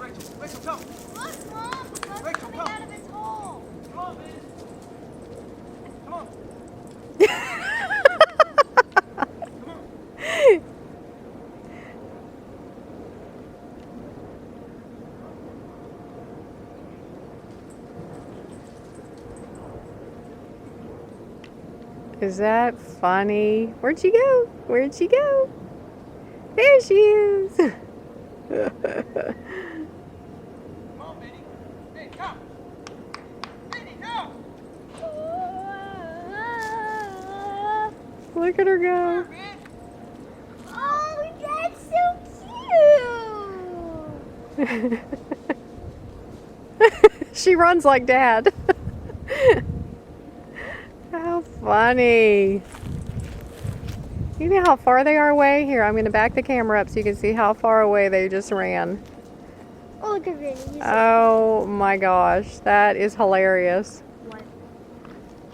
on, Rachel. Rachel, come. Look, Mom. Bub's Rachel, coming come. out of his hole. Come on, man. Come on. Come on. Is that funny? Where'd she go? Where'd she go? There she is. Come on, Benny. Benny, come. Benny, come. Look at her Come go. on, Ben. Oh, that's so cute. She runs like Dad. How funny. You know how far they are away? Here, I'm going to back the camera up so you can see how far away they just ran. Oh, look at Vinny. He's Oh my gosh, that is hilarious.